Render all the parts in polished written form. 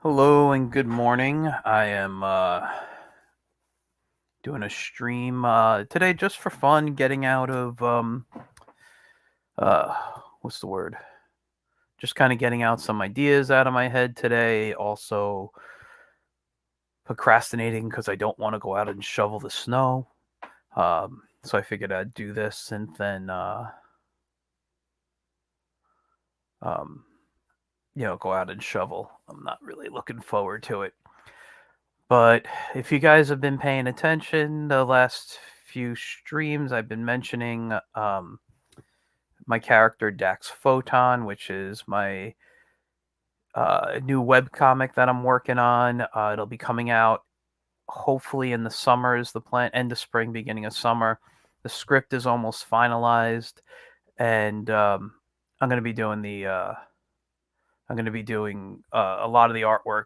Hello and good morning. I am doing a stream today just for fun, getting out of uh what's the word? Just kind of getting out some ideas out of my head today. Also procrastinating because I don't want to go out and shovel the snow. So I figured I'd do this and then um go out and shovel. I'm not really looking forward to it. But if you guys have been paying attention, the last few streams I've been mentioning my character Dax Photon, which is my new webcomic that I'm working on. It'll be coming out hopefully in the summer is the plan, end of spring, beginning of summer. The script is almost finalized, and I'm going to be doing a lot of the artwork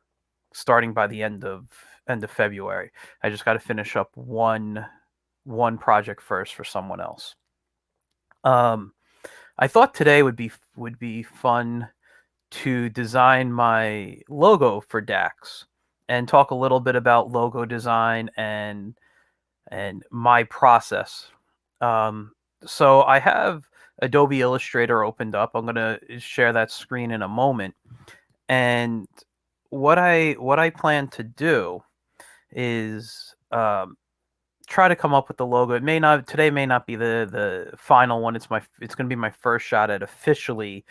starting by the end of February. I just got to finish up one project first for someone else. I thought today would be fun to design my logo for Dax and talk a little bit about logo design and my process. Um, so I have Adobe Illustrator opened up. I'm gonna share that screen in a moment. And what I plan to do is try to come up with the logo. It may not today may not be the final one. It's going to be my first shot at officially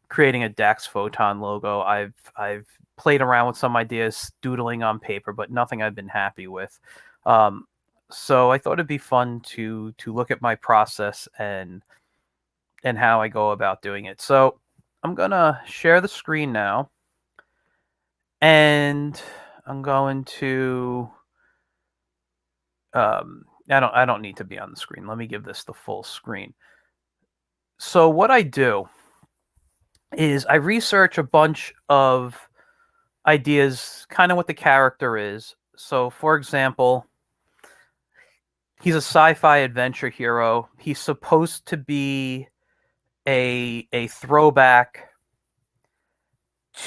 creating a Dax Photon logo. I've played around with some ideas, doodling on paper, but nothing I've been happy with. Um, so I thought it'd be fun to look at my process and how I go about doing it. So I'm gonna share the screen now, and I'm going to I don't need to be on the screen. Let me give this the full screen. So what I do is I research a bunch of ideas, kind of what the character is. So for example, he's a sci-fi adventure hero. He's supposed to be a throwback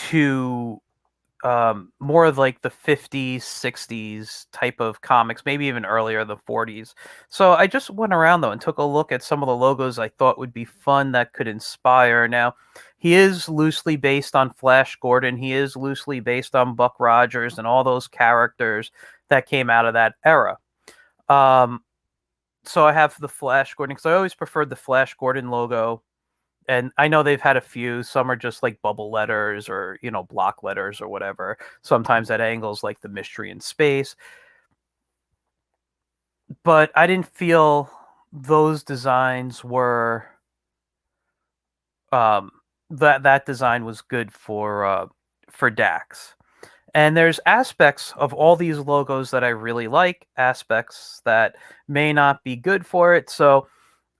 to more of like the 50s, 60s type of comics, maybe even earlier, the 40s. So I just went around though and took a look at some of the logos I thought would be fun that could inspire. Now, he is loosely based on Flash Gordon. He is loosely based on Buck Rogers and all those characters that came out of that era. Um, so I have the Flash Gordon because I always preferred the Flash Gordon logo, and I know they've had a few. Some are just like bubble letters or block letters or whatever. Sometimes at angles like the Mystery in Space. But I didn't feel those designs were um, that design was good for Dax. And there's aspects of all these logos that I really like, aspects that may not be good for it. So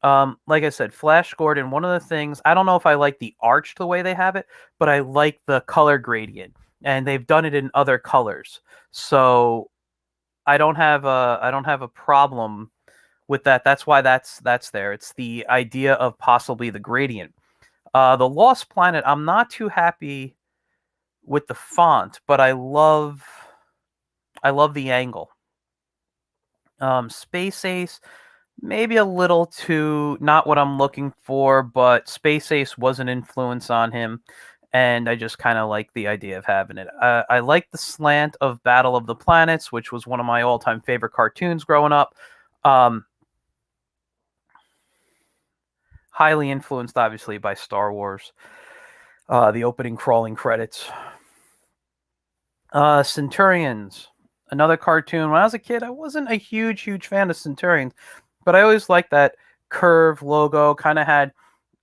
like I said, Flash Gordon, one of the things, I don't know if I like the arch the way they have it, but I like the color gradient. And they've done it in other colors. So I don't have a problem with that. That's why that's there. It's the idea of possibly the gradient. The Lost Planet, I'm not too happy with the font, but I love the angle. Space Ace, maybe a little too not what I'm looking for, but Space Ace was an influence on him, and I just kind of like the idea of having it. I like the slant of Battle of the Planets, which was one of my all-time favorite cartoons growing up. Um, Highly influenced, obviously, by Star Wars. The opening crawling credits. Centurions, another cartoon. When I was a kid, I wasn't a huge fan of Centurions, but I always liked that curve logo. Kind of had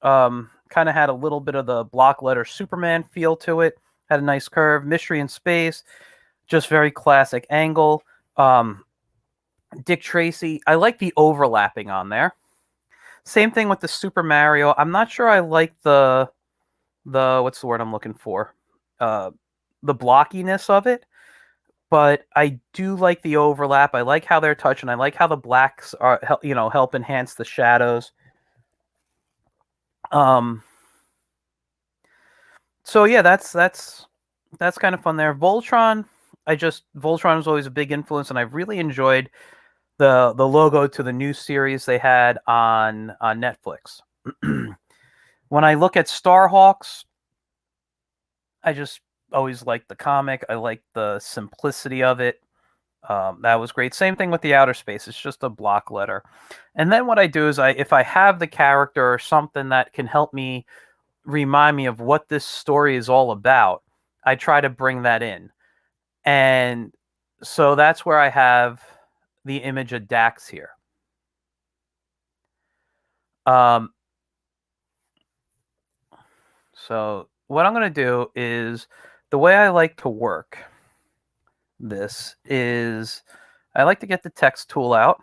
a little bit of the block letter Superman feel to it. Had a nice curve. Mystery in Space, just very classic angle. Dick Tracy, I like the overlapping on there. Same thing with the Super Mario. I'm not sure I like the what's the word I'm looking for? Uh, the blockiness of it, but I do like the overlap. I like how they're touching. I like how the blacks are, help enhance the shadows. Um, so yeah, that's that's kind of fun there. Voltron, Voltron was always a big influence, and I've really enjoyed the logo to the new series they had on Netflix. When I look at Starhawks, I just always liked the comic. I like the simplicity of it. That was great. Same thing with the outer space. It's just a block letter. And then what I do is if I have the character or something that can help me remind me of what this story is all about, I try to bring that in. And so that's where I have the image of Dax here. Um, so what I'm going to do is the way I like to work this is I like to get the text tool out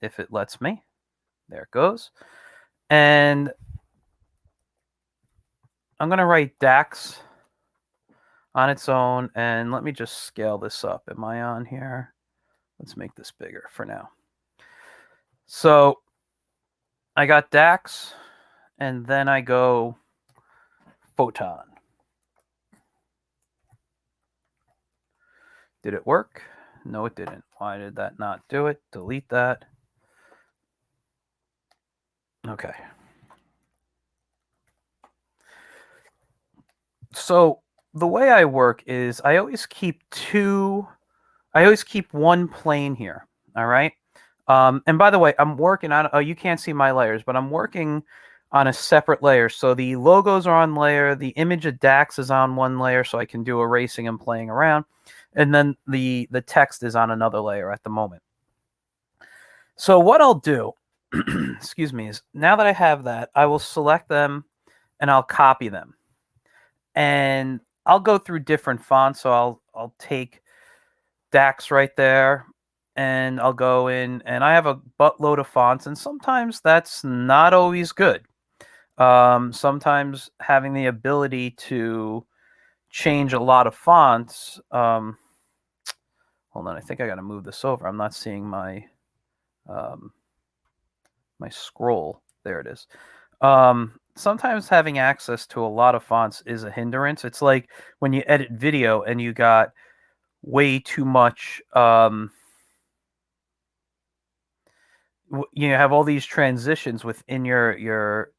if it lets me. There it goes. And I'm going to write Dax on its own, and let me just scale this up. Am I on here? Let's make this bigger for now. So I got Dax, and then I go Photon. Did it work? No, it didn't. Why did that not do it? Delete that. Okay. So the way I work is I always keep one plane here. All right. And by the way, I'm working on, oh, you can't see my layers, but I'm working on a separate layer. So the logos are on layer, the image of Dax is on one layer, so I can do erasing and playing around. And then the text is on another layer at the moment. So what I'll do, excuse me, is now that I have that, I will select them and I'll copy them. And I'll go through different fonts. So I'll take Dax right there, and I'll go in, and I have a buttload of fonts, and sometimes that's not always good. Sometimes having the ability to change a lot of fonts. Hold on, I think I got to move this over. I'm not seeing my my scroll. There it is. Sometimes having access to a lot of fonts is a hindrance. It's like when you edit video and you got way too much. You have all these transitions within your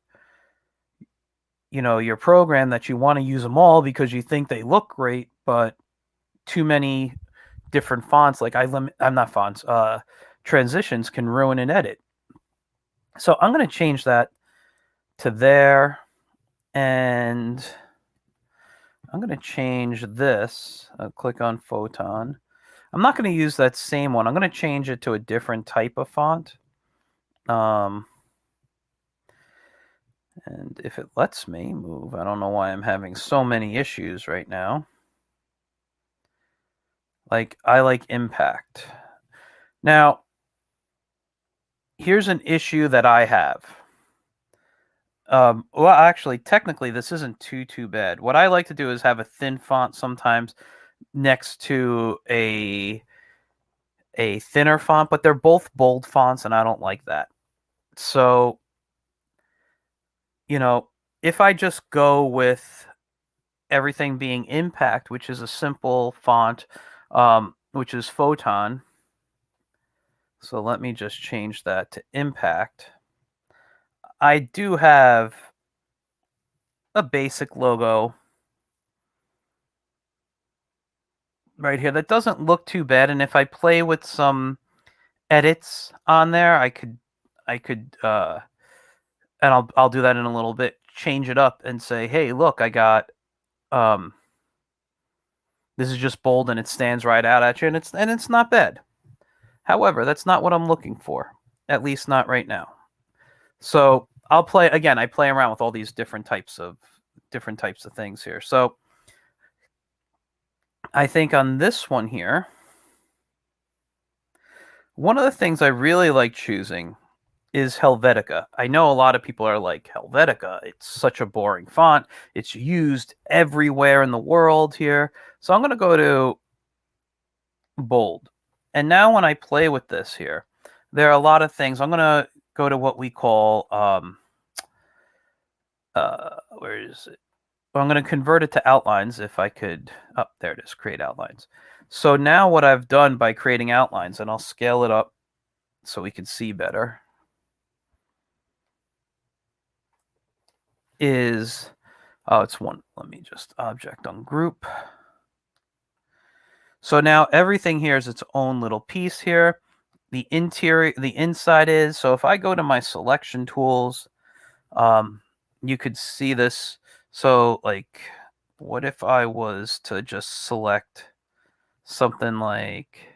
program that you want to use them all because you think they look great, but too many different fonts, like I'm not fonts, transitions can ruin an edit. So I'm going to change that to there, and I'm going to change this. I'll click on Photon. I'm not going to use that same one. I'm going to change it to a different type of font. And if it lets me move, I don't know why I'm having so many issues right now. Like, I like impact. Now, here's an issue that I have. Well, actually, technically, this isn't too bad. What I like to do is have a thin font sometimes next to a thinner font, but they're both bold fonts, and I don't like that. So, if I just go with everything being impact, which is a simple font, which is Photon. So let me just change that to impact. I do have a basic logo right here that doesn't look too bad, and if I play with some edits on there, I could and I'll do that in a little bit, change it up and say, hey, look, I got this is just bold and it stands right out at you, and it's not bad. However, that's not what I'm looking for, at least not right now. So I'll play again. I play around with all these different types of things here. So I think on this one here, one of the things I really like choosing is Helvetica. I know a lot of people are like, Helvetica, it's such a boring font. It's used everywhere in the world here. So I'm going to go to bold. And now when I play with this here, there are a lot of things. I'm going to go to what we call, where is it? I'm going to convert it to outlines if I could. Oh, there it is, create outlines. So now what I've done by creating outlines, and I'll scale it up so we can see better, is, oh, it's one. Let me just object on group. So now everything here is its own little piece here. The interior, the inside is, so if I go to my selection tools, you could see this. So like, what if I was to just select something like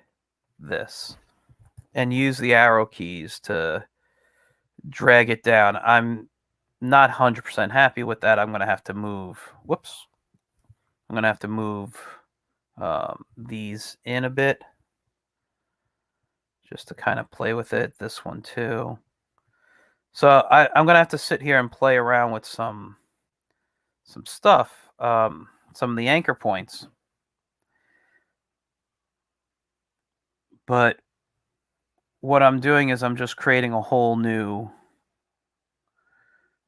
this and use the arrow keys to drag it down? I'm not 100% happy with that. I'm going to have to move, whoops. I'm going to have to move these in a bit just to kind of play with it. This one too. So I'm going to have to sit here and play around with some stuff, some of the anchor points. But what I'm doing is I'm just creating a whole new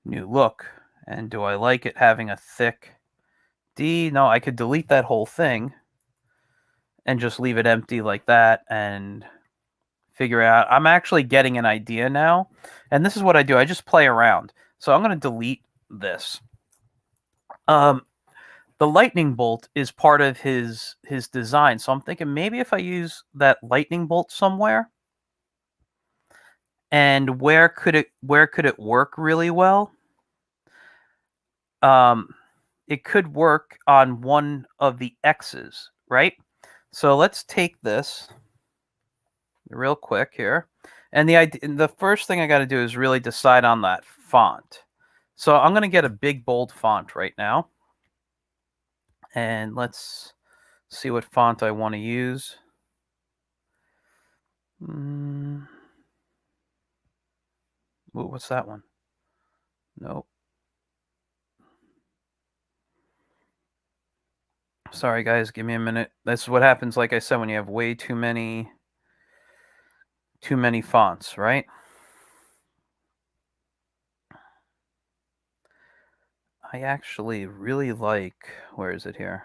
look. And do I like it having a thick D? No, I could delete that whole thing and just leave it empty like that and figure out. I'm actually getting an idea now. And this is what I do. I just play around. So I'm going to delete this. The lightning bolt is part of his design. So I'm thinking maybe if I use that lightning bolt somewhere, and where could it work really well? It could work on one of the X's, right? So let's take this real quick here. And the first thing I got to do is really decide on that font. So I'm going to get a big bold font right now. And let's see what font I want to use. Ooh, what's that one? Nope. Sorry, guys. Give me a minute. This is what happens, like I said, when you have way too many fonts, right? I actually really like, where is it here?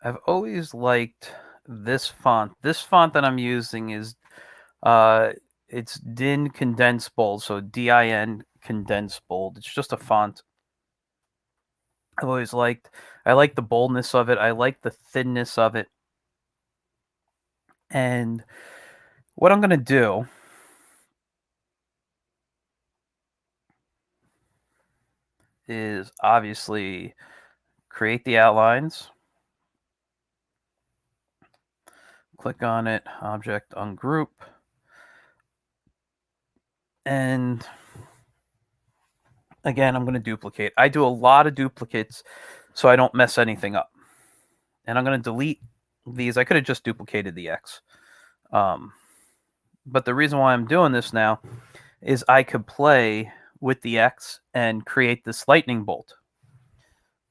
I've always liked this font. This font that I'm using is, it's DIN condensed bold, so DIN condensed bold. It's just a font I've always liked. I like the boldness of it. I like the thinness of it. And what I'm going to do is obviously create the outlines. Click on it, object ungroup. And again, I'm going to duplicate. I do a lot of duplicates so I don't mess anything up. And I'm going to delete these. I could have just duplicated the X. But the reason why I'm doing this now is I could play with the X and create this lightning bolt.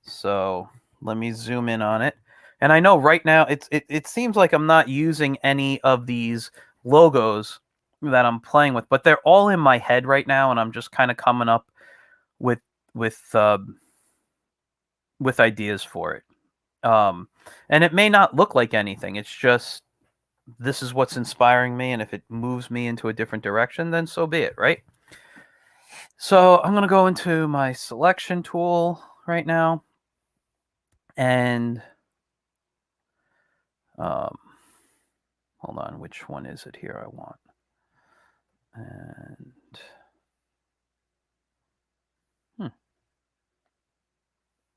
So let me zoom in on it. And I know right now it seems like I'm not using any of these logos that I'm playing with, but they're all in my head right now, and I'm just kind of coming up with ideas for it. And it may not look like anything. It's just, this is what's inspiring me, and if it moves me into a different direction, then so be it, right? So I'm going to go into my selection tool right now, and hold on, which one is it here I want? And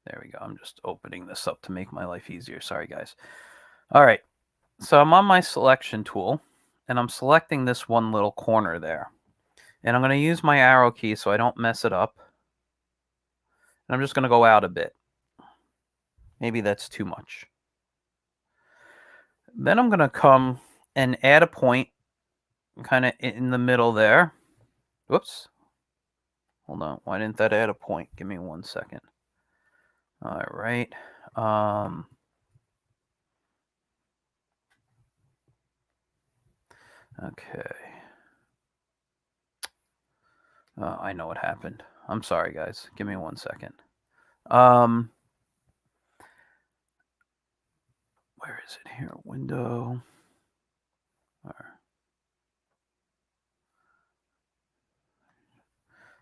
there we go. I'm just opening this up to make my life easier. Sorry, guys. All right. So I'm on my selection tool, and I'm selecting this one little corner there. And I'm going to use my arrow key so I don't mess it up. And I'm just going to go out a bit. Maybe that's too much. Then I'm going to come and add a point kind of in the middle there. Whoops. Hold on. Why didn't that add a point? Give me 1 second. All right. Okay. I know what happened. I'm sorry, guys. Give me 1 second. Where is it here? Window.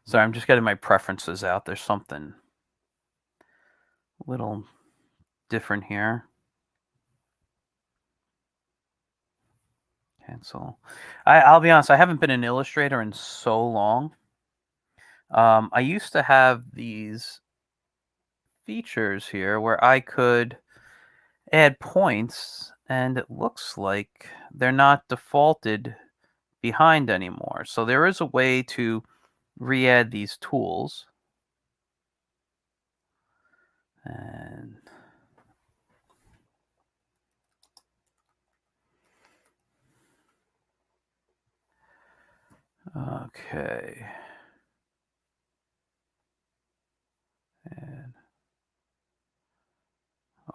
Sorry, I'm just getting my preferences out. There's something a little different here. Cancel. I'll be honest, I haven't been an illustrator in so long. I used to have these features here where I could add points, and it looks like they're not defaulted behind anymore. So there is a way to re-add these tools. And okay. And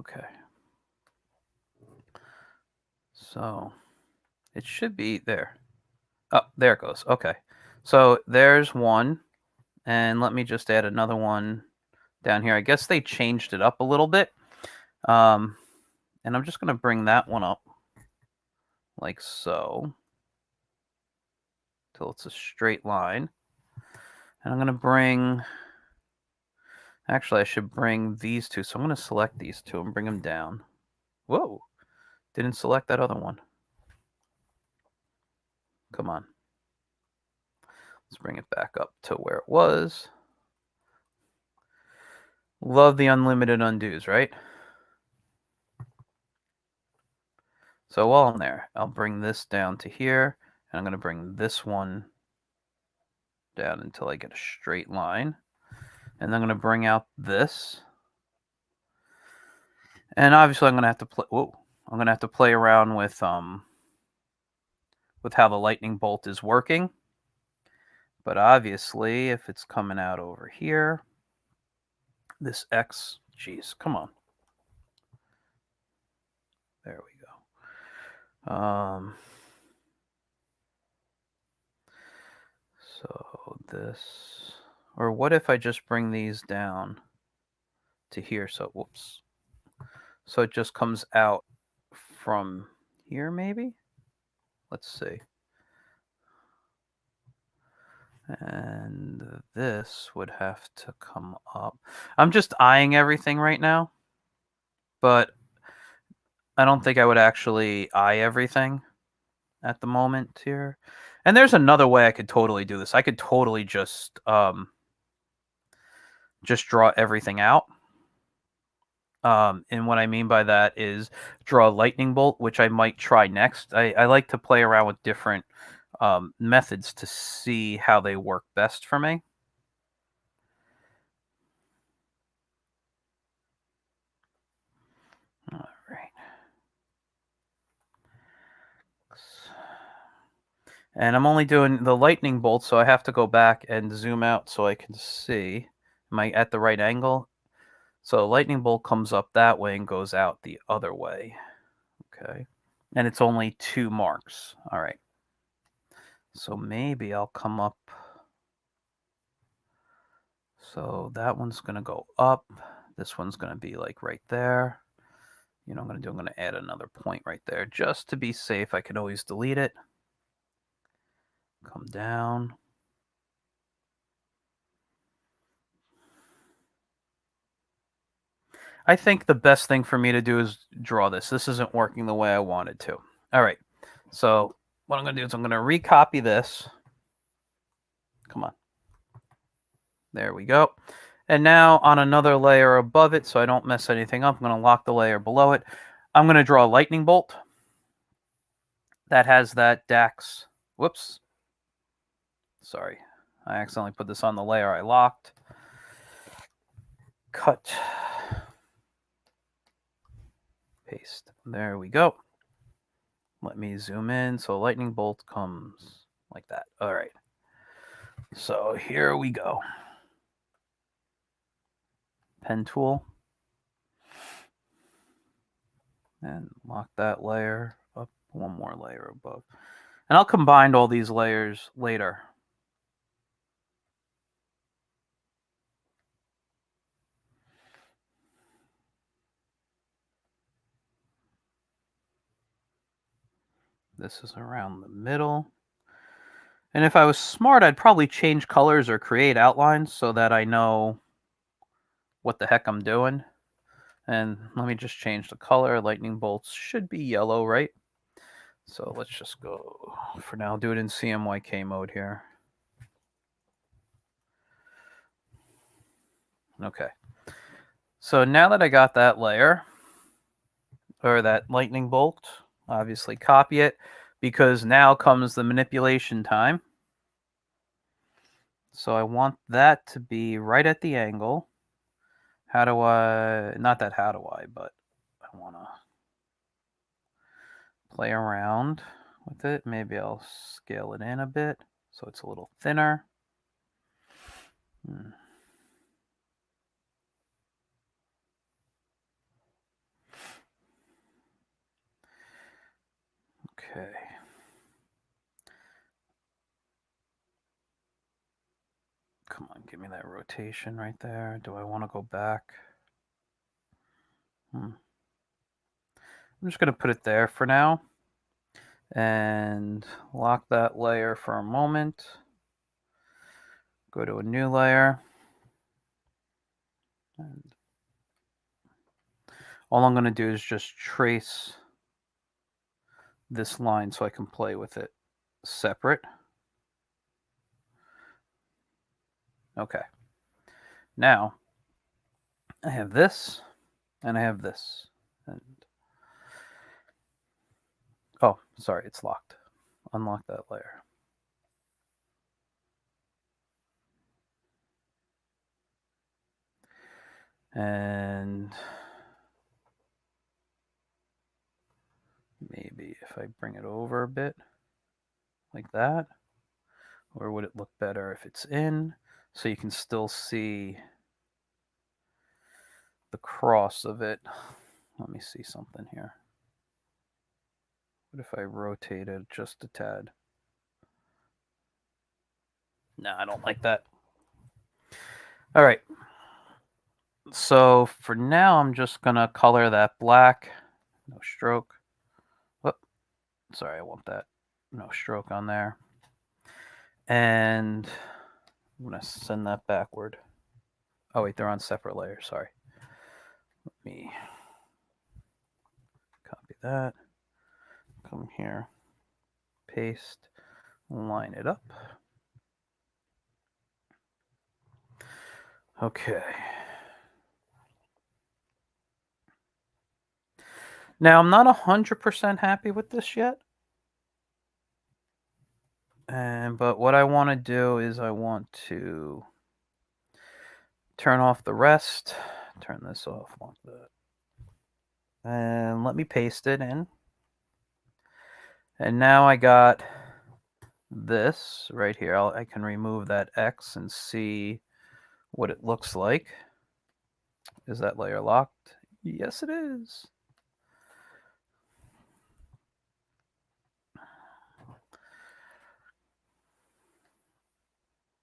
okay. So it should be there. Oh, there it goes. Okay. So there's one. And let me just add another one down here. I guess they changed it up a little bit. And I'm just going to bring that one up like so till it's a straight line. And I'm going to bring, actually I should bring these two. So I'm going to select these two and bring them down. Whoa, didn't select that other one. Come on. Let's bring it back up to where it was. Love the unlimited undos, right? So while I'm there, I'll bring this down to here, and I'm going to bring this one down until I get a straight line. And I'm going to bring out this. And obviously I'm going to have to play, I'm going to have to play around with how the lightning bolt is working. But obviously, if it's coming out over here, this X, geez, come on. There we go. So this, or what if I just bring these down to here? So, whoops. So it just comes out from here, maybe? Let's see. And this would have to come up. I'm just eyeing everything right now, but I don't think I would actually eye everything at the moment here. And there's another way I could totally do this. I could totally just draw everything out. And what I mean by that is draw a lightning bolt, which I might try next. I like to play around with different methods to see how they work best for me. All right. And I'm only doing the lightning bolt, so I have to go back and zoom out so I can see. Am I at the right angle? So lightning bolt comes up that way and goes out the other way. Okay. And it's only 2 marks. All right. So maybe I'll come up. So that one's going to go up. This one's going to be like right there. You know what I'm going to add another point right there. Just to be safe, I can always delete it. Come down. I think the best thing for me to do is draw this. This isn't working the way I wanted to. All right. So what I'm going to do is I'm going to recopy this. Come on. There we go. And now on another layer above it, so I don't mess anything up, I'm going to lock the layer below it. I'm going to draw a lightning bolt that has that Dax. Whoops. Sorry. I accidentally put this on the layer I locked. Cut. Paste. There we go. Let me zoom in. So lightning bolt comes like that. All right. So here we go. Pen tool. And lock that layer up, one more layer above. And I'll combine all these layers later. This is around the middle. And if I was smart, I'd probably change colors or create outlines so that I know what the heck I'm doing. And let me just change the color. Lightning bolts should be yellow, right? So let's just go, for now, do it in CMYK mode here. Okay. So now that I got that layer, or that lightning bolt, obviously copy it, because now comes the manipulation time. So I want that to be right at the angle. How do I, not that how do I, but I want to play around with it. Maybe I'll scale it in a bit so it's a little thinner. Okay. Come on, give me that rotation right there. Do I want to go back? I'm just going to put it there for now and lock that layer for a moment. Go to a new layer. And all I'm going to do is just trace this line so I can play with it separate. Okay. Now, I have this, and I have this. And oh, sorry, it's locked. Unlock that layer. And maybe if I bring it over a bit, like that, or would it look better if it's in, so you can still see the cross of it? Let me see something here. What if I rotate it just a tad? No, I don't like that. All right. So for now, I'm just going to color that black. No stroke. Whoop. Sorry, I want that. No stroke on there. And I'm going to send that backward. Oh, wait, they're on separate layers. Sorry. Let me copy that. Come here. Paste. Line it up. Okay. Now, I'm not 100% happy with this yet. But what I want to do is I want to turn off the rest. Turn this off like that. And let me paste it in. And now I got this right here. I can remove that X and see what it looks like. Is that layer locked? Yes, it is.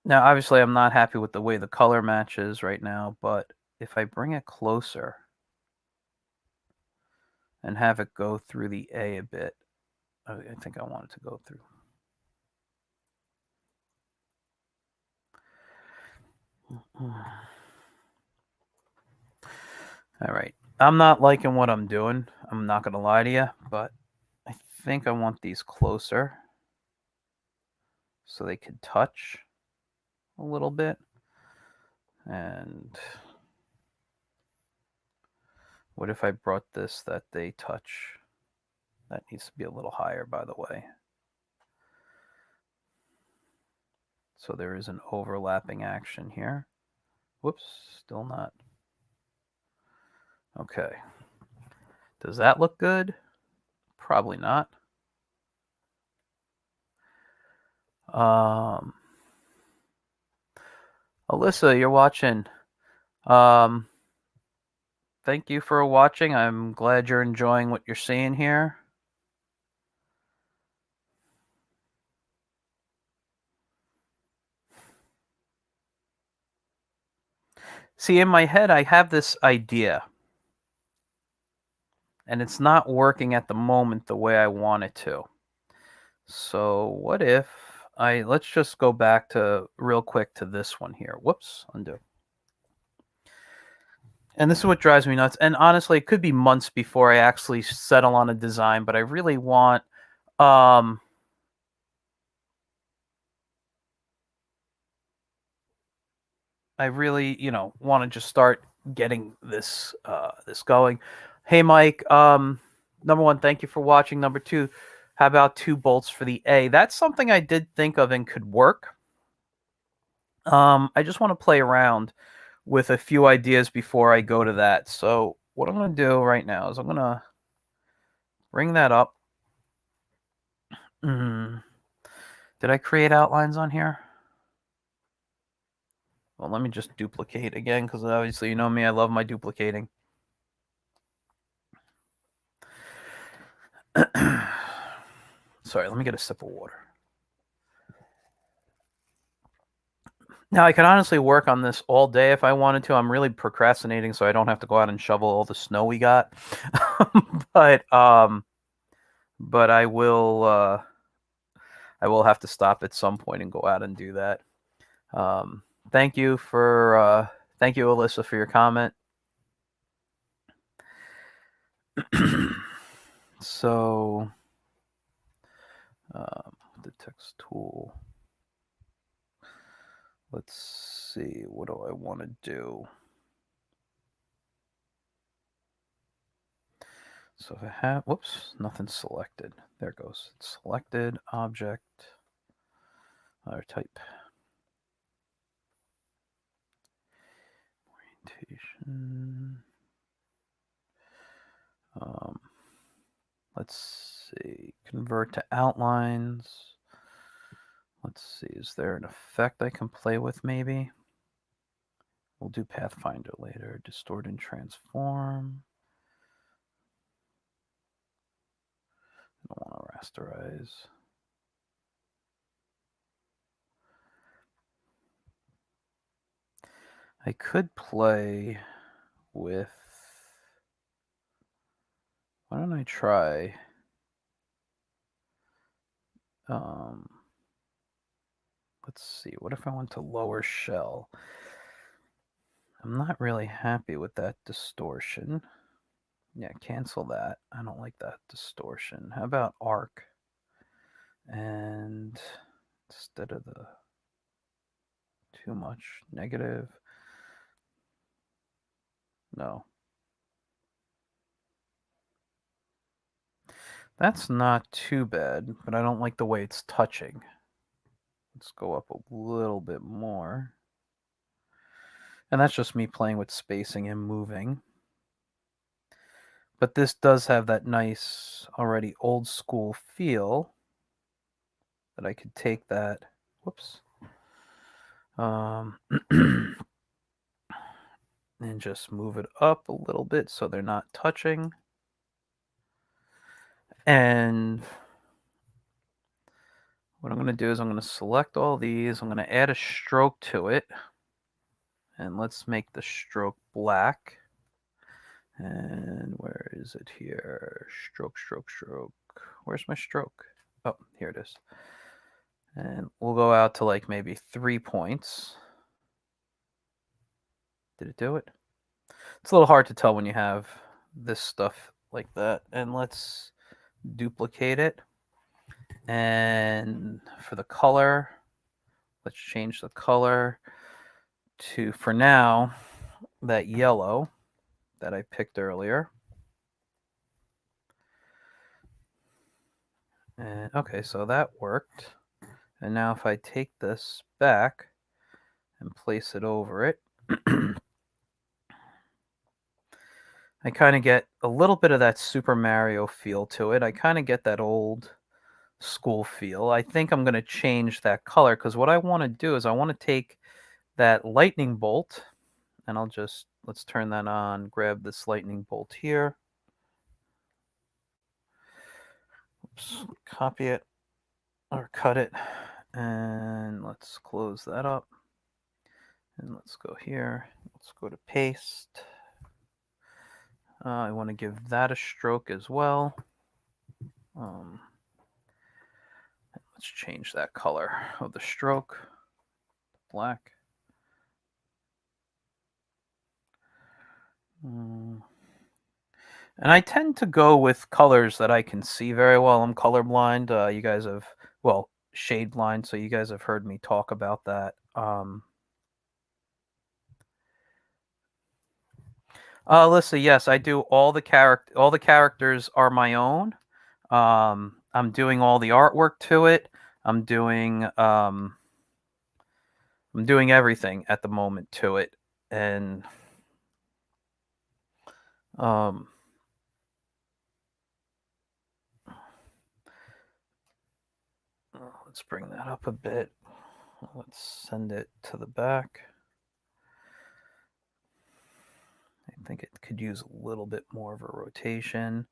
Now, obviously, I'm not happy with the way the color matches right now, but if I bring it closer and have it go through the A a bit, I think I want it to go through. All right. I'm not liking what I'm doing. I'm not going to lie to you, but I think I want these closer so they can touch a little bit. And what if I brought this that they touch? That needs to be a little higher, by the way. So there is an overlapping action here. Whoops, still not. Okay. Does that look good? Probably not. Alyssa, you're watching. Thank you for watching. I'm glad you're enjoying what you're seeing here. See, in my head, I have this idea, and it's not working at the moment the way I want it to. So what if let's just go back to real quick to this one here. Whoops, undo. And this is what drives me nuts. And honestly, it could be months before I actually settle on a design, but I really want um I really, want to just start getting this going. Hey Mike, number 1, thank you for watching. Number 2, how about 2 bolts for the A? That's something I did think of and could work. I just want to play around with a few ideas before I go to that. So what I'm going to do right now is I'm going to bring that up. Did I create outlines on here? Well, let me just duplicate again, because obviously you know me, I love my duplicating. Sorry, let me get a sip of water. Now, I could honestly work on this all day if I wanted to. I'm really procrastinating so I don't have to go out and shovel all the snow we got. but I will have to stop at some point and go out and do that. Thank you, Alyssa, for your comment. So, the text tool. Let's see. What do I want to do? So if I have, whoops, nothing selected. There it goes. It's selected, object, or type. Orientation. Let's see. Convert to outlines. Let's see. Is there an effect I can play with maybe? We'll do Pathfinder later. Distort and transform. I don't want to rasterize. I could play with, why don't I try let's see, what if I went to lower shell? I'm not really happy with that distortion. Yeah, cancel that. I don't like that distortion. How about arc? And instead of the too much negative, no. That's not too bad, but I don't like the way it's touching. Let's go up a little bit more. And that's just me playing with spacing and moving. But this does have that nice, already old school feel that I could take that, whoops, and just move it up a little bit so they're not touching. And what I'm going to do is I'm going to select all these. I'm going to add a stroke to it. And let's make the stroke black. And where is it here? Stroke, stroke, stroke. Where's my stroke? Oh, here it is. And we'll go out to like maybe 3 points. Did it do it? It's a little hard to tell when you have this stuff like that. And let's duplicate it. And for the color, let's change the color to, for now, that yellow that I picked earlier. And okay, so that worked. And now if I take this back and place it over it, I kind of get a little bit of that Super Mario feel to it. I kind of get that old school feel. I think I'm going to change that color because what I want to do is I want to take that lightning bolt, and let's turn that on, grab this lightning bolt here. Oops, copy it or cut it, and let's close that up. And let's go here. Let's go to paste. I want to give that a stroke as well. Let's change that color of the stroke. Black. And I tend to go with colors that I can see very well. I'm colorblind. You guys have, well, shade blind, so you guys have heard me talk about that. Alyssa, yes, I do all the characters are my own. I'm doing all the artwork to it. I'm doing um I'm doing everything at the moment to it. And um let's bring that up a bit. Let's send it to the back. I think it could use a little bit more of a rotation.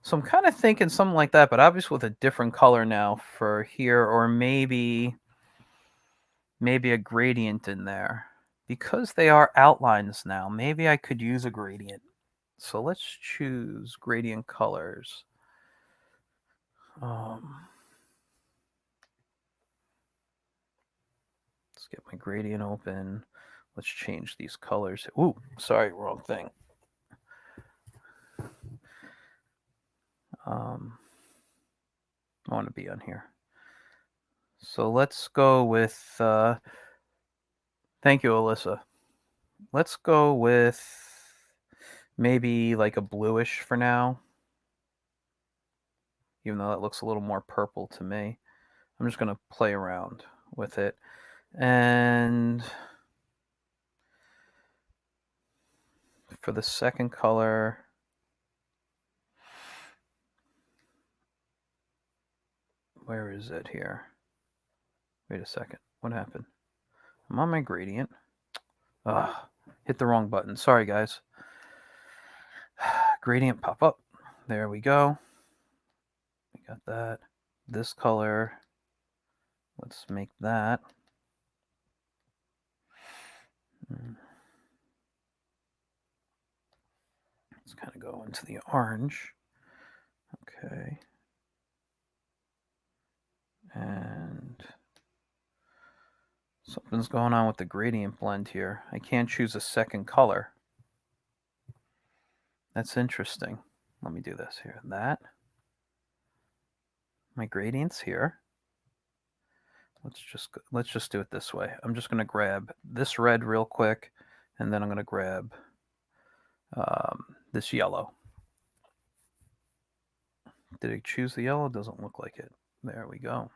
So I'm kind of thinking something like that, but obviously with a different color now for here, or maybe a gradient in there. Because they are outlines now, maybe I could use a gradient. So let's choose gradient colors. Let's get my gradient open. Let's change these colors. Ooh, sorry, wrong thing. I want to be on here. So let's go with, thank you, Alyssa. Let's go with maybe like a bluish for now, even though that looks a little more purple to me. I'm just going to play around with it. And for the second color, where is it here? Wait a second. What happened? I'm on my gradient. Hit the wrong button. Sorry, guys. Gradient pop up. There we go. We got that. This color. Let's make that. Let's kind of go into the orange. Okay. And something's going on with the gradient blend here. I can't choose a second color. That's interesting. Let me do this here. That. My gradient's here. Let's just do it this way. I'm just going to grab this red real quick, and then I'm going to grab this yellow. Did it choose the yellow? Doesn't look like it. There we go.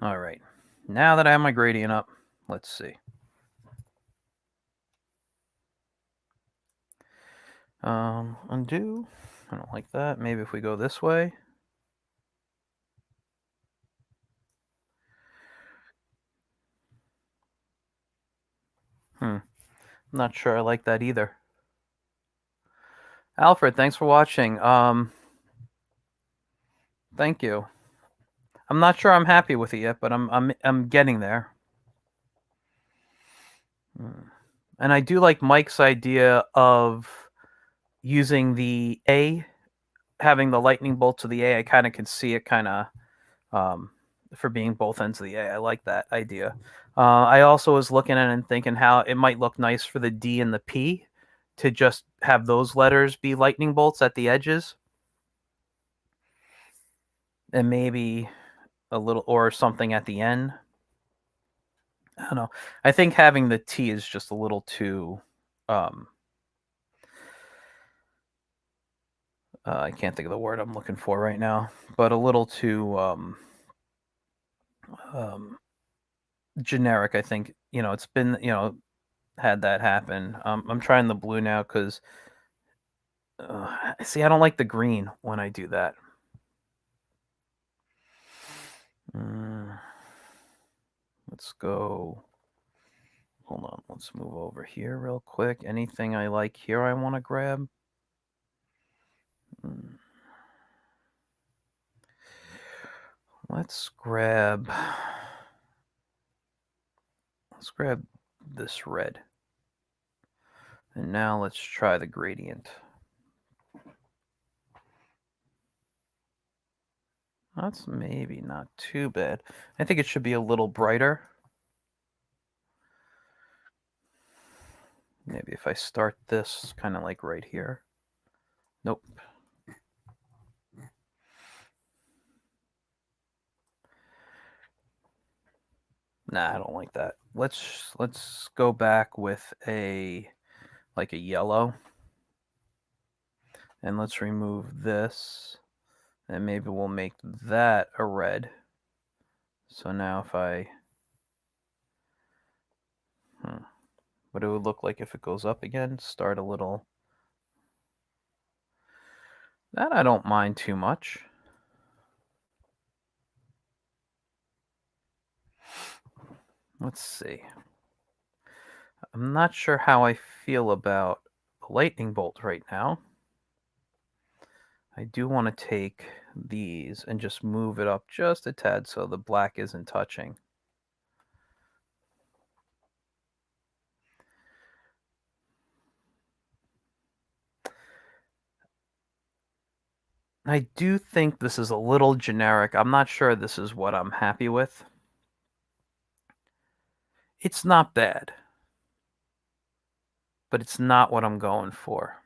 All right. Now that I have my gradient up, let's see. Undo. I don't like that. Maybe if we go this way. I'm not sure I like that either. Alfred, thanks for watching. Thank you. I'm not sure I'm happy with it yet, but I'm getting there. And I do like Mike's idea of using the A, having the lightning bolt to the A. I kind of can see it kind of for being both ends of the A. I like that idea. I also was looking at it and thinking how it might look nice for the D and the P to just have those letters be lightning bolts at the edges. And maybe a little or something at the end. I don't know. I think having the T is just a little too I can't think of the word I'm looking for right now, but a little too generic. I think it's been had that happen. I'm trying the blue now because see, I don't like the green when I do that. Let's go. Hold on. Let's move over here real quick. Anything I like here I want to grab. Let's grab grab this red. And now let's try the gradient. That's maybe not too bad. I think it should be a little brighter. Maybe if I start this kind of like right here. Nope. Nah, I don't like that. Let's go back with a yellow. And let's remove this. And maybe we'll make that a red. So now if I what it would look like if it goes up again, start a little. That I don't mind too much. Let's see. I'm not sure how I feel about a lightning bolt right now. I do want to take these and just move it up just a tad so the black isn't touching. I do think this is a little generic. I'm not sure this is what I'm happy with. It's not bad, but it's not what I'm going for.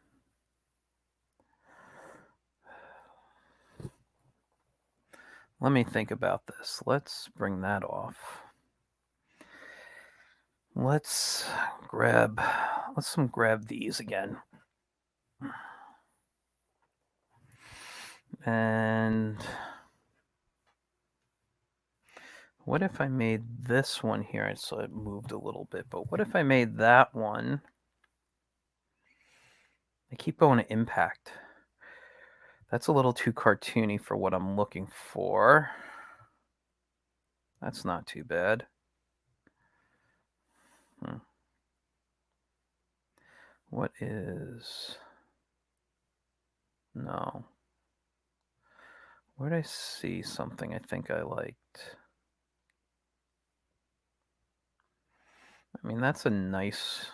Let me think about this. Let's bring that off. Let's grab these again. And what if I made this one here? So it moved a little bit, but what if I made that one? I keep going to impact. That's a little too cartoony for what I'm looking for. That's not too bad. What is... No. Where did I see something I think I liked? I mean, that's a nice...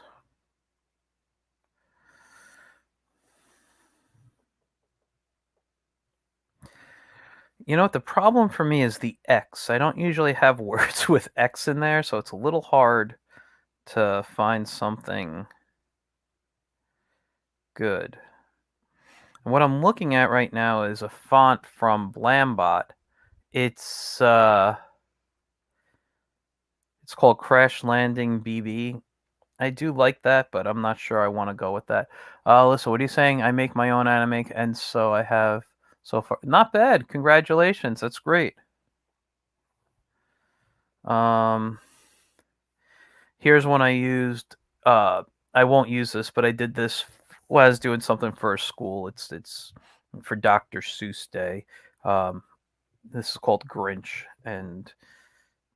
You know what? The problem for me is the X. I don't usually have words with X in there, so it's a little hard to find something good. And what I'm looking at right now is a font from Blambot. It's called Crash Landing BB. I do like that, but I'm not sure I want to go with that. Alyssa, what are you saying? I make my own anime, and so I have so far. Not bad. Congratulations. That's great. Here's one I used. I won't use this, but I did this while I was doing something for a school. It's for Dr. Seuss Day. This is called Grinch, and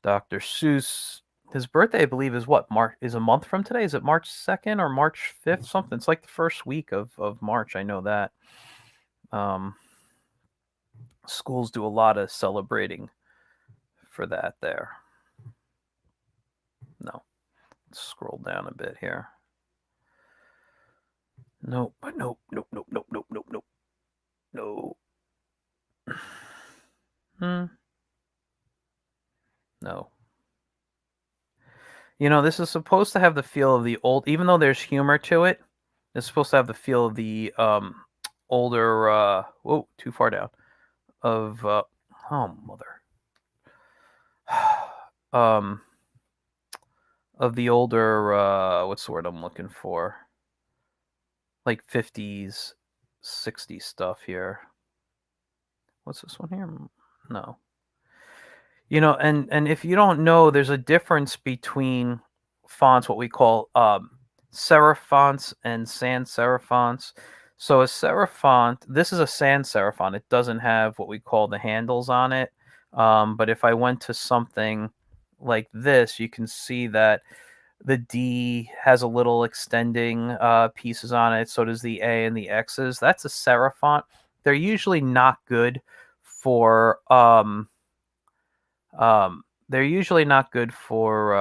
Dr. Seuss. His birthday, I believe, is what? March is a month from today. Is it March 2nd or March 5th? Something. It's like the first week of March. I know that. Schools do a lot of celebrating for that there. No. Let's scroll down a bit here. Nope. Nope. Nope. Nope. Nope. Nope. Nope. Nope. No. No. You know, this is supposed to have the feel of the old, even though there's humor to it. It's supposed to have the feel of the older. Whoa, too far down. Of oh mother. Of the older. What's the word I'm looking for? Like 50s, 60s stuff here. What's this one here? No. You know, and if you don't know, there's a difference between fonts, what we call serif fonts and sans serif fonts. So a serif font, this is a sans serif font. It doesn't have what we call the handles on it. But if I went to something like this, you can see that the D has a little extending pieces on it. So does the A and the X's. That's a serif font. They're usually not good for they're usually not good for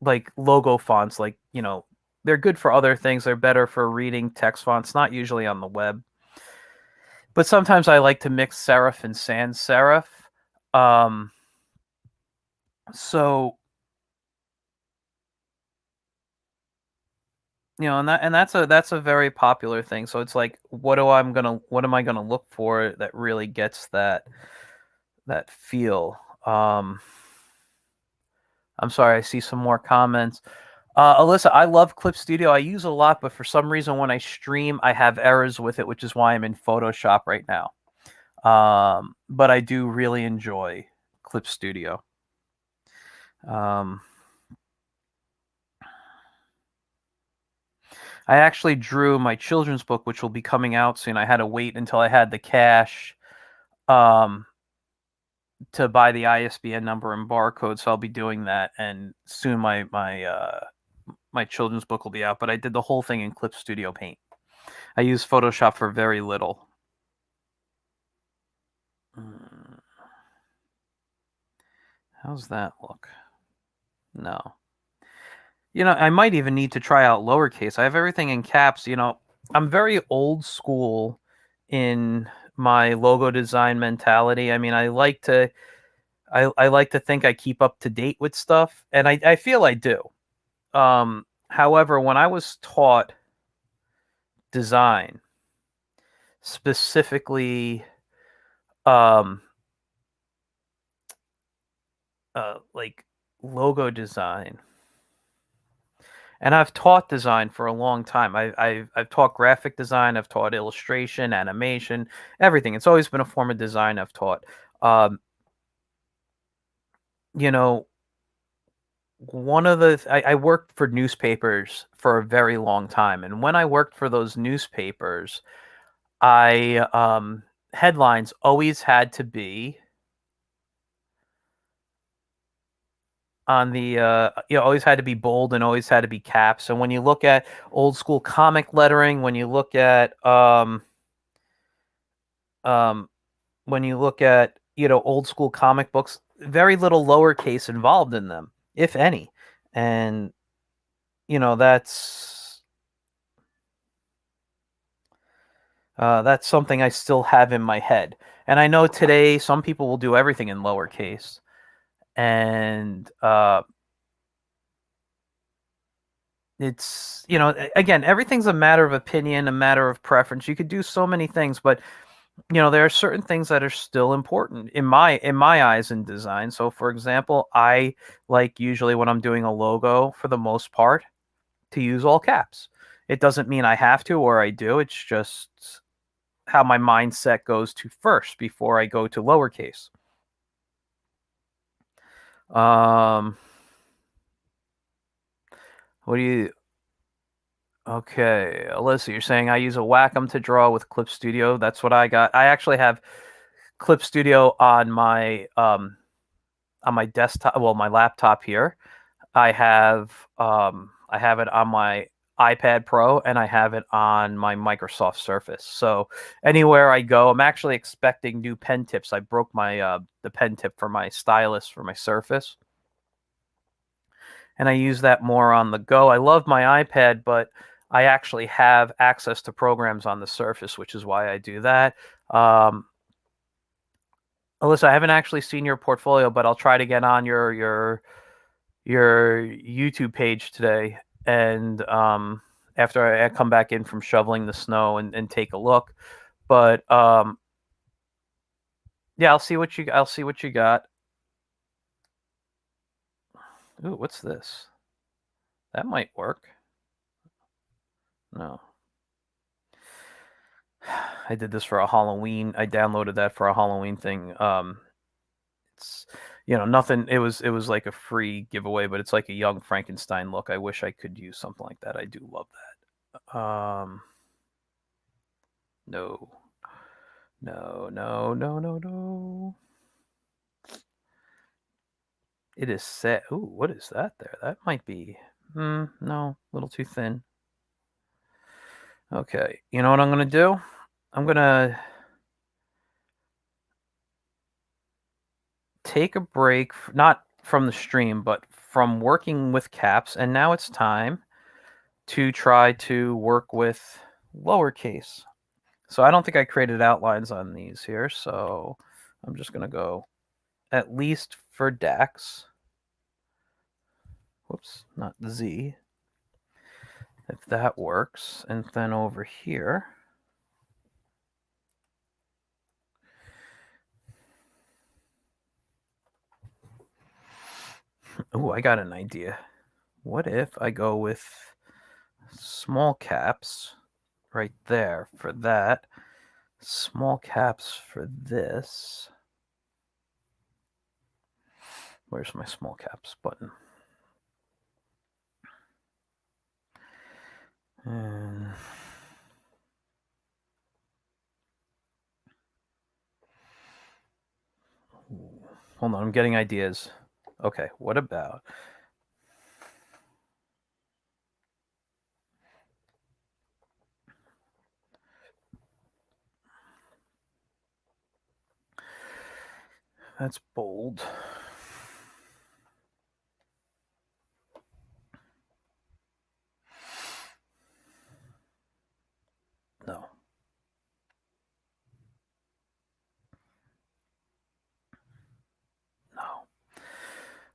like logo fonts, like, they're good for other things. They're better for reading text fonts, not usually on the web. But sometimes I like to mix serif and sans serif. Um, so and that's a very popular thing. So it's like, what am I gonna look for that really gets that feel? I'm sorry, I see some more comments. Alyssa, I love Clip Studio. I use it a lot, but for some reason when I stream, I have errors with it, which is why I'm in Photoshop right now. But I do really enjoy Clip Studio. Um, I actually drew my children's book, which will be coming out soon. I had to wait until I had the cash um, to buy the ISBN number and barcode, so I'll be doing that. And soon my children's book will be out. But I did the whole thing in Clip Studio Paint. I use Photoshop for very little. How's that look? No. I might even need to try out lowercase. I have everything in caps. I'm very old school in my logo design mentality. I mean, I like to think I keep up to date with stuff, and I feel I do. However, when I was taught design, specifically, um, like logo design, and I've taught design for a long time. I've taught graphic design. I've taught illustration, animation, everything. It's always been a form of design I've taught. Um, you know, I worked for newspapers for a very long time, and when I worked for those newspapers, I headlines always had to be on the always had to be bold and always had to be caps. And when you look at old school comic lettering, um when you look at old school comic books, very little lowercase involved in them, if any. And that's something I still have in my head. And I know today some people will do everything in lowercase, and it's again, everything's a matter of opinion, a matter of preference. You could do so many things, but there are certain things that are still important in my eyes in design. So for example, I like, usually when I'm doing a logo, for the most part, to use all caps. It doesn't mean I have to or I do. It's just how my mindset goes to first before I go to lowercase. um what do you Okay, Alyssa, you're saying I use a Wacom to draw with Clip Studio. That's what I got. I actually have Clip Studio on my desktop, well, my laptop here. I have it on my iPad Pro, and I have it on my Microsoft Surface. So anywhere I go, I'm actually expecting new pen tips. I broke my the pen tip for my stylus for my Surface, and I use that more on the go. I love my iPad, but I actually have access to programs on the Surface, which is why I do that. Alyssa, I haven't actually seen your portfolio, but I'll try to get on your YouTube page today, and after I come back in from shoveling the snow, and take a look. But yeah, I'll see what you got. Ooh, what's this? That might work. No. I did this for a Halloween. I downloaded that for a Halloween thing. It's nothing. It was like a free giveaway, but it's like a young Frankenstein look. I wish I could use something like that. I do love that. No, no, no, no, no, no. It is set. Ooh, what is that there? That might be. No, a little too thin. Okay, you know what I'm gonna do? I'm gonna take a break, not from the stream, but from working with caps, and now it's time to try to work with lowercase. So I don't think I created outlines on these here, so I'm just going to go at least for Dax. Whoops, not the Z. If that works. And then over here, oh, I got an idea. What if I go with small caps right there for that, small caps for this. Where's my small caps button? And hold on, I'm getting ideas. Okay, what about that's bold. No.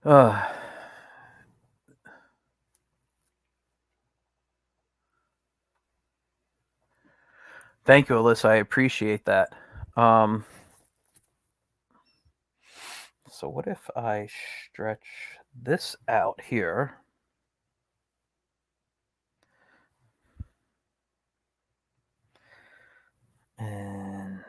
No. Thank you, Alyssa. I appreciate that. So what if I stretch this out here? And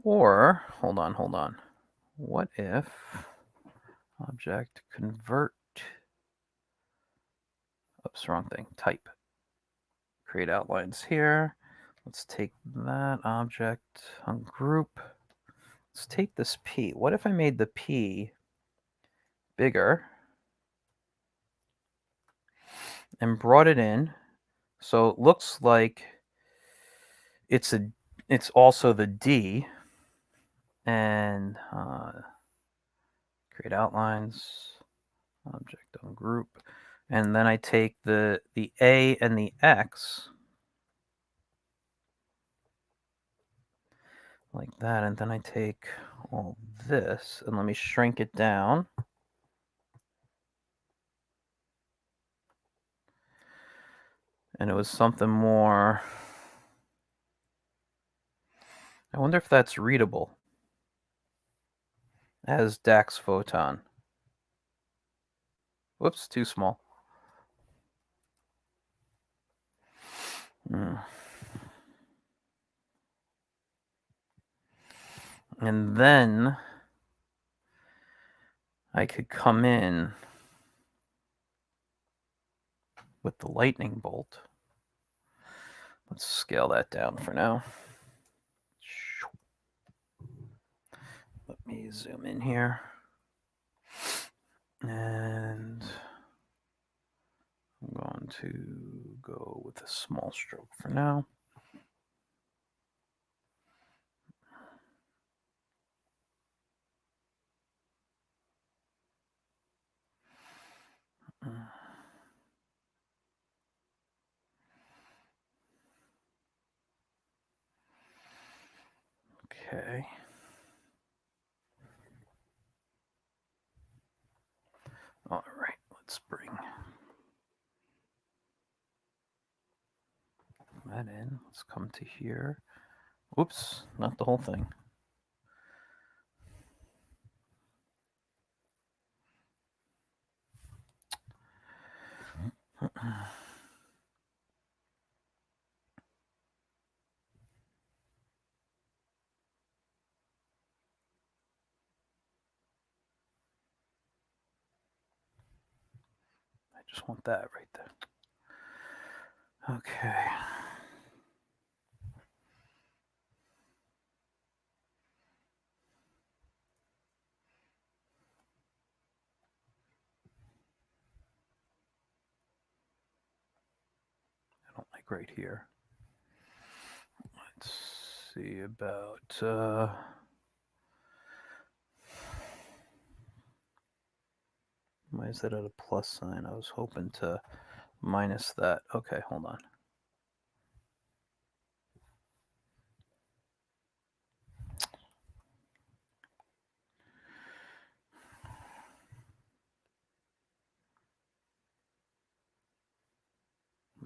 or hold on. What if object convert? Oops, wrong thing. Type. Create outlines here. Let's take that object, ungroup. Let's take this P. What if I made the P bigger and brought it in so it looks like it's also the D, and create outlines, object ungroup, and then I take the A and the X like that, and then I take all this and let me shrink it down. And it was something more. I wonder if that's readable as Dax Photon. Whoops, too small. And then I could come in with the lightning bolt. Let's scale that down for now. Let me zoom in here. And I'm going to go with a small stroke for now. Okay. All right, let's bring that in. Let's come to here. Whoops, not the whole thing. I just want that right there. Okay. I don't like right here. Let's see about Why is it at a plus sign? I was hoping to minus that. Okay, hold on.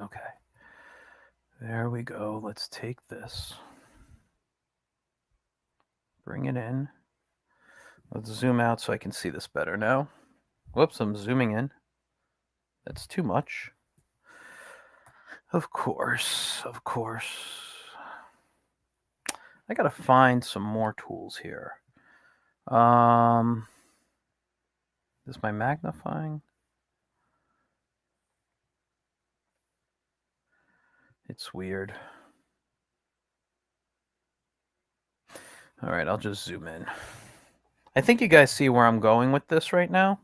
Okay. There we go. Let's take this. Bring it in. Let's zoom out so I can see this better now. Whoops, I'm zooming in. That's too much. Of course, of course. I gotta find some more tools here. Is my magnifying? It's weird. All right, I'll just zoom in. I think you guys see where I'm going with this right now.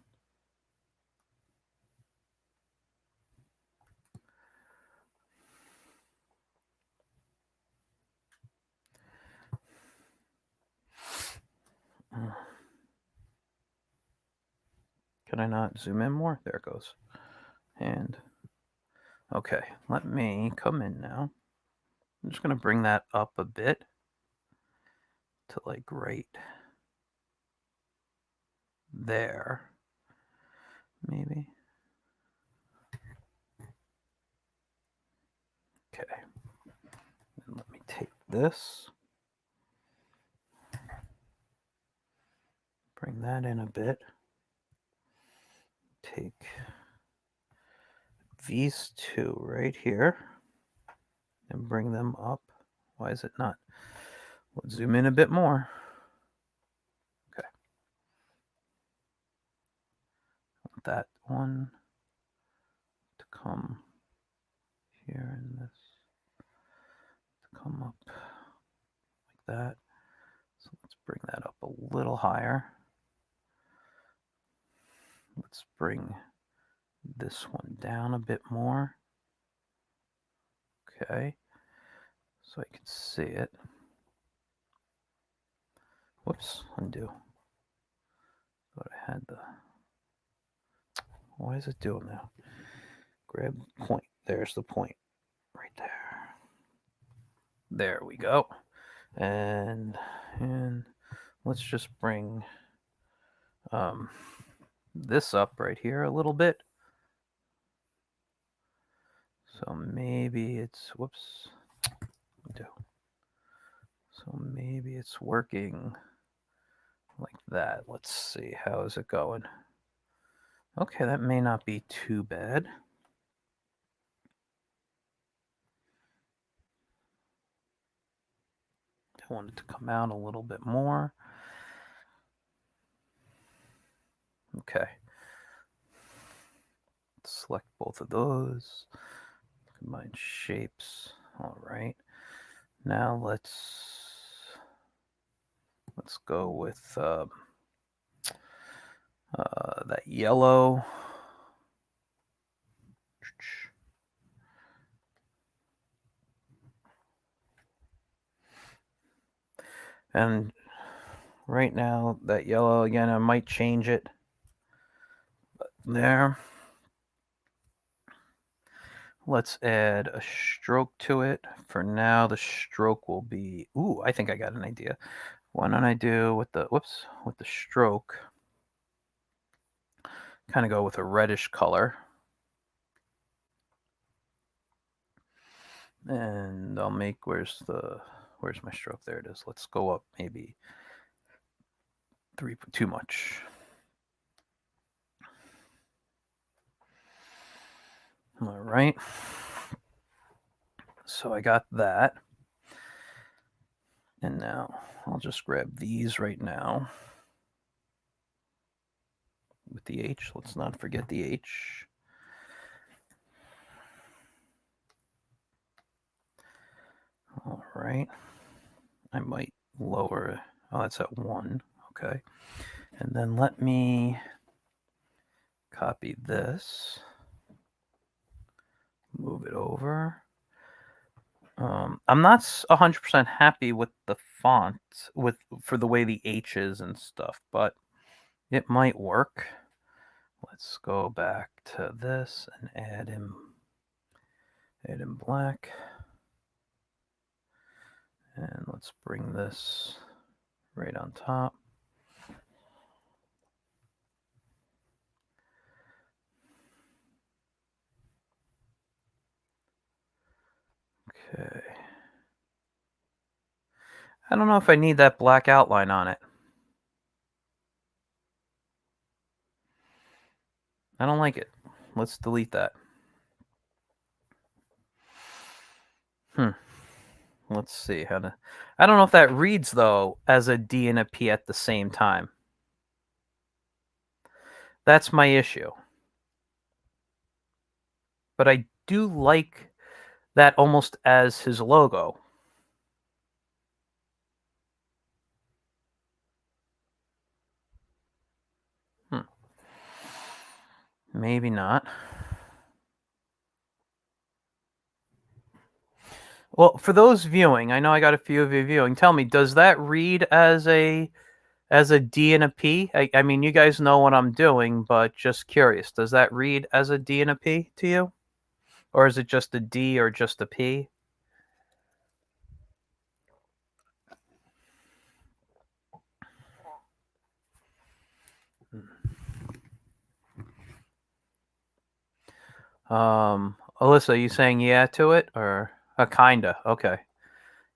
Can I not zoom in more? There it goes. And okay, let me come in now. I'm just going to bring that up a bit to like right there. Maybe. Okay. And let me take this. Bring that in a bit. Take these two right here and bring them up. Why is it not? Let's zoom in a bit more. Okay. I want that one to come here and this to come up like that. So let's bring that up a little higher. Let's bring this one down a bit more. Okay. So I can see it. Whoops, undo. Thought I had the. Why is it doing that? Grab point. There's the point. Right there. There we go. And let's just bring this up right here a little bit. So maybe it's whoops. Undo. So maybe it's working like that. Let's see. How is it going? Okay, that may not be too bad. I want it to come out a little bit more. Okay. Select both of those. Combine shapes. All right. Now let's go with that yellow. And right now, that yellow, again, I might change it. But there. Let's add a stroke to it. For now, the stroke will be, ooh, I think I got an idea. Why don't I do with the, whoops, with the stroke, kind of go with a reddish color. And I'll make, where's my stroke? There it is. Let's go up maybe too much. All right. So I got that. And now I'll just grab these right now. With the H, let's not forget the H. All right. I might lower, oh, that's at 1. Okay. And then let me copy this. Move it over. I'm not 100% happy with the font for the way the H is and stuff, but it might work. Let's go back to this and add in black. And let's bring this right on top. Okay. I don't know if I need that black outline on it. I don't like it. Let's delete that. Let's see how to. I don't know if that reads though as a D and a P at the same time. That's my issue. But I do like that almost as his logo. Maybe not. Well, for those viewing, I know I got a few of you viewing. Tell me, does that read as a D and a P? I mean, you guys know what I'm doing, but just curious, does that read as a D and a P to you? Or is it just a D or just a P? Alyssa, you saying yeah to it or kinda? Okay.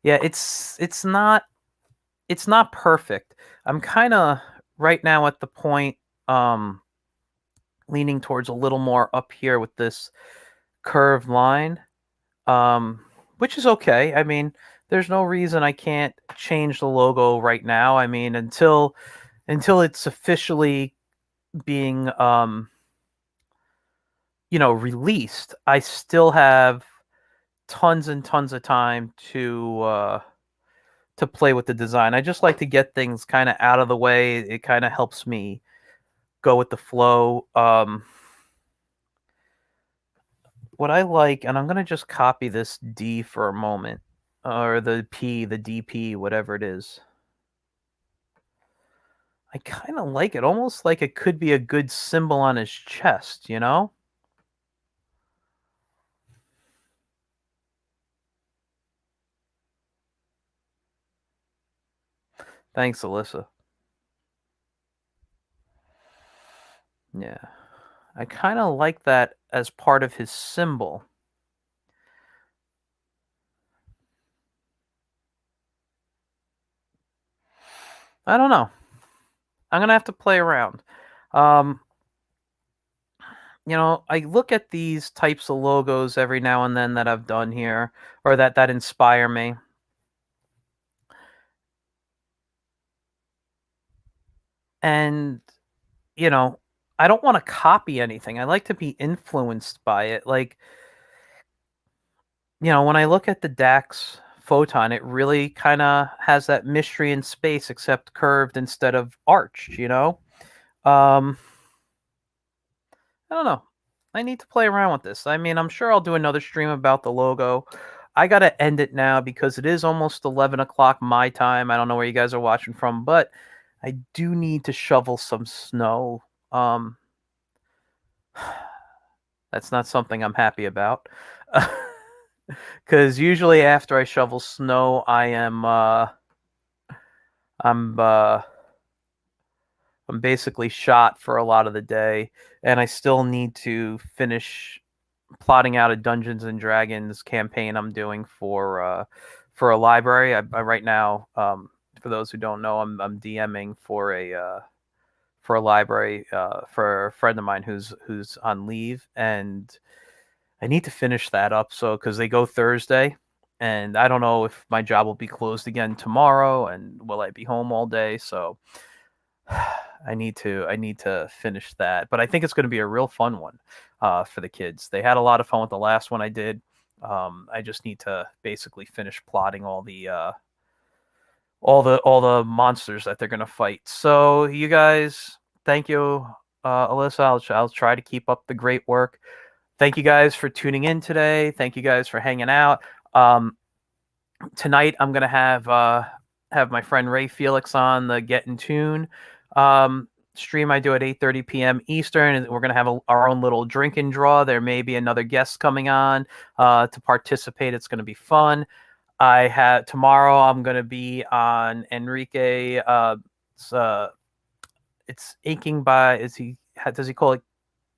Yeah, it's not perfect. I'm kind of right now at the point um leaning towards a little more up here with this curved line, which is okay. I mean, there's no reason I can't change the logo right now. I mean, until it's officially being released, I still have tons and tons of time to play with the design. I just like to get things kind of out of the way. It kind of helps me go with the flow. What I like, and I'm gonna just copy this D for a moment, or the P, the DP, whatever it is. I kind of like it, almost like it could be a good symbol on his chest, you know? Thanks, Alyssa. Yeah. I kind of like that as part of his symbol. I don't know. I'm gonna have to play around. Um, I look at these types of logos every now and then that I've done here, or that inspire me, and you know, I don't want to copy anything. I like to be influenced by it. Like, when I look at the Dax Photon, it really kind of has that mystery in space, except curved instead of arched. Um, I don't know. I need to play around with this. I mean, I'm sure I'll do another stream about the logo. I gotta end it now because it is almost 11 o'clock my time. I don't know where you guys are watching from, but I do need to shovel some snow. Um, that's not something I'm happy about. Because usually after I shovel snow, I'm I'm basically shot for a lot of the day, and I still need to finish plotting out a Dungeons and Dragons campaign I'm doing for a library. I right now, for those who don't know, I'm DMing for a library for a friend of mine who's on leave, and I need to finish that up. So because they go Thursday, and I don't know if my job will be closed again tomorrow, and will I be home all day? So I need to finish that, but I think it's going to be a real fun one for the kids. They had a lot of fun with the last one I did. I just need to basically finish plotting all the monsters that they're going to fight. So you guys, thank you, Alyssa. I'll try to keep up the great work. Thank you guys for tuning in today. Thank you guys for hanging out. Tonight I'm gonna have my friend Ray Felix on the Get in Tune. stream I do at 8:30 p.m. Eastern, and we're gonna have our own little drink and draw. There may be another guest coming on to participate. It's gonna be fun. I have tomorrow. I'm gonna be on Enrique. It's, uh, it's inking by. Is he? Does he call it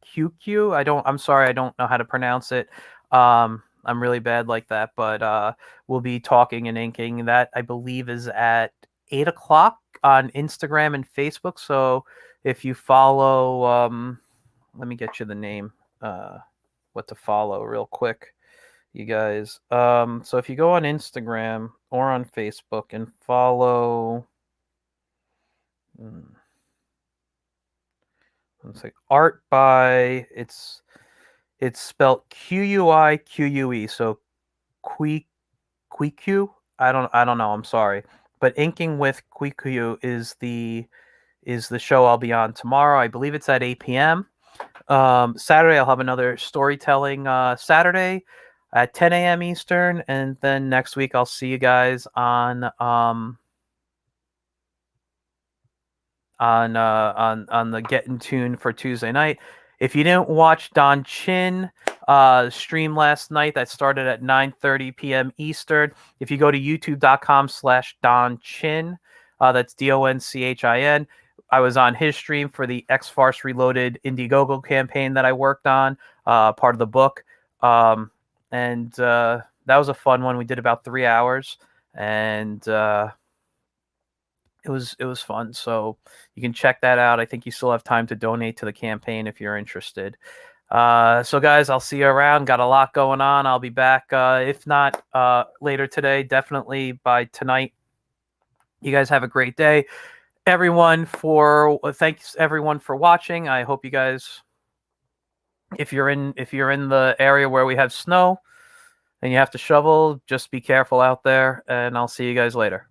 QQ? I don't. I'm sorry. I don't know how to pronounce it. I'm really bad like that. But we'll be talking and inking. That I believe is at 8 o'clock on Instagram and Facebook. So if you follow, let me get you the name. What to follow real quick, you guys. So if you go on Instagram or on Facebook and follow, let's say art by it's spelled QUIQUE. So Quique. I don't know. I'm sorry, but inking with Quique is the show I'll be on tomorrow. I believe it's at 8 p.m. Saturday I'll have another storytelling Saturday at 10 a.m. Eastern, and then next week I'll see you guys on the Get in Tune for Tuesday night. If you didn't watch Don Chin stream last night, that started at 9:30 p.m. Eastern. If you go to youtube.com/Don Chin, that's DONCHIN. I was on his stream for the X Farce Reloaded Indiegogo campaign that I worked on, part of the book. And that was a fun one. We did about 3 hours, and it was fun. So you can check that out. I think you still have time to donate to the campaign if you're interested. So guys, I'll see you around. Got a lot going on. I'll be back, if not later today, definitely by tonight. You guys have a great day. Thanks everyone for watching. I hope you guys, if you're in the area where we have snow and you have to shovel, just be careful out there, and I'll see you guys later.